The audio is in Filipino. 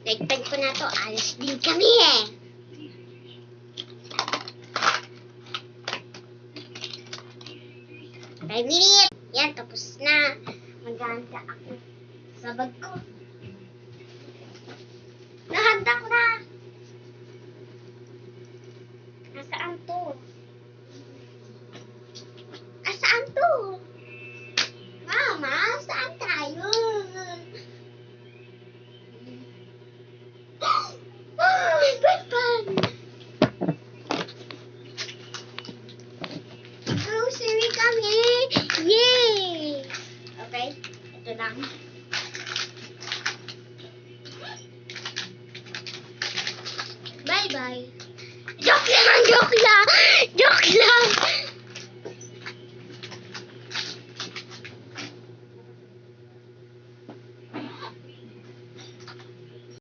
Dagdag ko na to. Alis din kami eh. Five minutes. Yan, tapos na. Maghahanda ako sa bag ko. Nahanda ko na. Nasaan to? Nasaan to? Mama, saan tayo? Oh, may bagpan! Grocery kami! Yay! Okay, ito lang. Bye-bye. Joke lang! Joke lang! Joke lang!